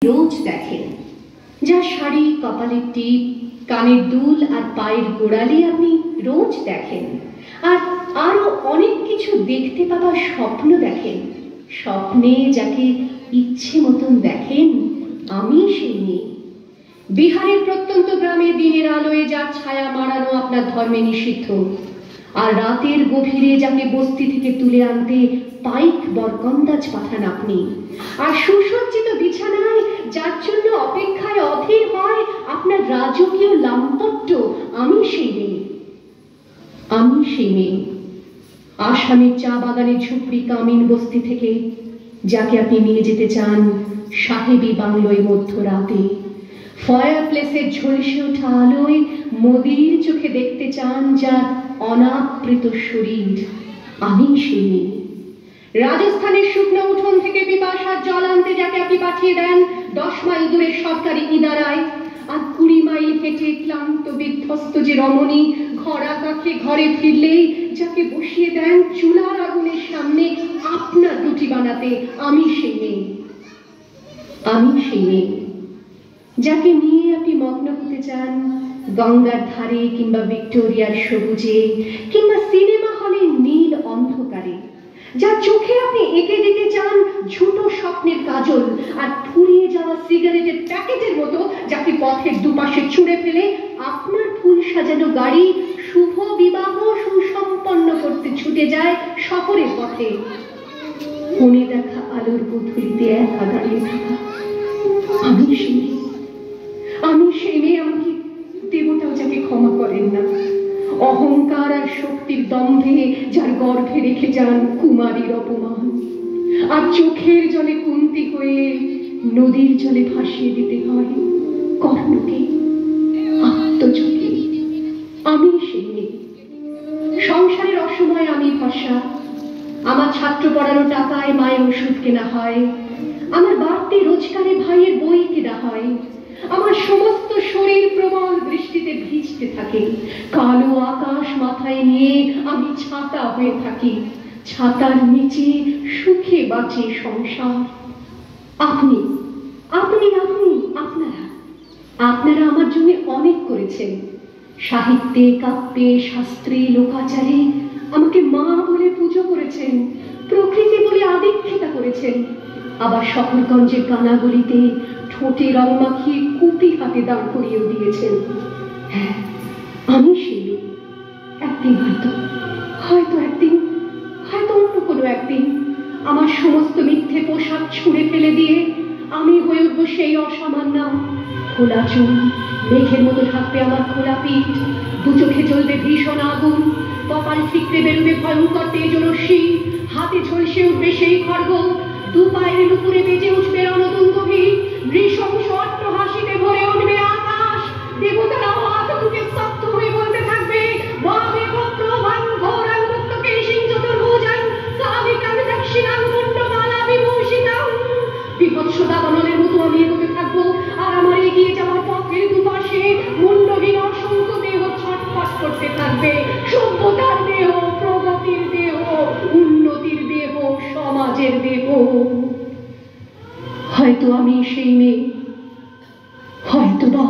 রোজ দেখেন, যা শাড়ি, কপালের টিপ, কানের দুল আর পায়ের গোড়ালি আপনি রোজ দেখেন। আর আরো অনেক কিছু দেখতে পাবার স্বপ্ন দেখেন। স্বপ্নে যাকে ইচ্ছে মতন দেখেন, আমি সেই মেয়ে। বিহারের প্রত্যন্ত গ্রামে দিনের আলোয় যার ছায়া মারানো আপনার ধর্মে নিষিদ্ধ, আর রাতের গভীরে যাকে বস্তি থেকে তুলে আনতে পাইক বরকন্দাজ পাঠান আপনি, আর সুসজ্জিত বিছানায় যার জন্য অপেক্ষায় অধীর হয় আপনার রাজকীয় লাম্পট্য, আমি সেই মেয়ে। আমি সেই মেয়ে। আসামের চা বাগানের ঝুপড়ি কামিন বস্তি থেকে যাকে আপনি নিয়ে যেতে চান সাহেবী বাংলোয় মধ্যরাতে, ফায়ার প্লেসের ঝলসে ওঠা আলোয় মোদির চোখে দেখতে চান যার অনাবৃত শরীর, আমি সেই মেয়ে। রাজস্থানের শুকনো উঠোন থেকে পিপাসার জল আনতে যাকে আপনি পাঠিয়ে দেন 10 মাইল দূরের সরকারি ইদারায়, আর 20 মাইল হেঁটে ক্লান্ত বিধ্বস্ত যে রমণী ঘরা কাকে ঘরে ফিরলেই যাকে বসিয়ে দেন চুলার আগুনের সামনে আপনার রুটি বানাতে, আমি সেই মেয়ে। আমি সেই মেয়ে যাকে নিয়ে আপনি মগ্ন হতে চান গঙ্গার ধারে কিংবা ভিক্টোরিয়ার সবুজে কিংবা সিনেমা হলে নীল অন্ধকারে, যার চোখে আপনি এঁকে দিতে চান ঝুটো স্বপ্নের কাজল, আর ফুরিয়ে যাওয়া সিগারেটের প্যাকেটের মতো যাকে পথের দুপাশে ছুঁড়ে ফেলে আপনার ফুল সাজানো গাড়ি শুভ বিবাহ সুসম্পন্ন করতে ছুটে যায় শহরের পথে। কোণে দেখা আলোর পুতুলিতে একা দাঁড়িয়ে থাকা, আমি সেই মেয়ে। আমি সেই মেয়ে, আমাকে দেবতাও যাকে ক্ষমা করেন না, অহংকার আর শক্তির দম্ভে যার গর্ভে রেখে যান কুমারীর অপমান, আর চোখের জলে কুন্তি হয়ে নদীর জলে ভাসিয়ে দিতে হয় কর্ণকে আত্মচোখে, আমি সেই মেয়ে। সংসারের অসময়ে আমি ভরসা, আমার ছাত্র পড়ানো টাকায় মায়ের ওষুধ কেনা হয়, আমার বাড়তি রোজগারে ভাইয়ের বই কেনা হয়, আমার সমস্ত শরীর প্রবল বৃষ্টিতে ভিজতে থাকে, কালো আকাশ মাথায় নিয়ে আমি ছাতা হয়ে থাকি, ছাতার নিচে সুখে বাঁচে সংসার। আপনি আপনি আপনি আপনারা আপনারা আমার জন্য অনেক করেছেন। সাহিত্যে, কাব্যে, শাস্ত্রে, লোকাচারে আমাকে মা বলে পুজো করেছেন, প্রকৃতি বলে আদিক্ষেতা করেছেন, আবার শহরগঞ্জের কানাগলিতে ঠোঁটে রং মাখিয়ে কুপি হাতে দাঁড় করিয়েও দিয়েছেন। হ্যাঁ, আমি সেই মেয়ে। একদিন হয়তো একদিন, হয়তো অন্য কোনো একদিন আমার সমস্ত মিথ্যে পোশাক ছুঁড়ে ফেলে দিয়ে আমি হয়ে উঠবো সেই অসামান্য। খোলা চুল, মেঘের মতো থাকবে আমার খোলা পিঠ, দু চোখে জ্বলবে ভীষণ আগুন, কপাল ঠিকরে বেরোবে ভয়ঙ্কর তেজরশ্মি, হাতে ঝলসে উঠবে সেই খড়গ, দু পায়ের উপরে বেজে উঠবে রণদুন গভীর, নৃশংস অট্টহাসিতে ভরে উঠবে আকাশ, দেবতারা হাত দুটো স্তব্ধ হয়ে বলতে থাকবে বামেব প্রভাং ঘোরাং মুক্তকেশিং চতুর্ভুজাং কামিকাং দক্ষিণাং মুন্ডমালা বিভূষিতাং। বিভৎস দাবানলের মতো আমি এগোতে থাকবো, আর আমার এগিয়ে যাওয়ার পথের দুপাশে মুন্ডহীন অসংখ্য দেহ ছটফট করতে থাকবে, সভ্যতার দেহ, প্রগতির দেহ, উন্নতির দেহ, সমাজের দেহ। হয়তো আমি সেই মেয়ে, হয়তোবা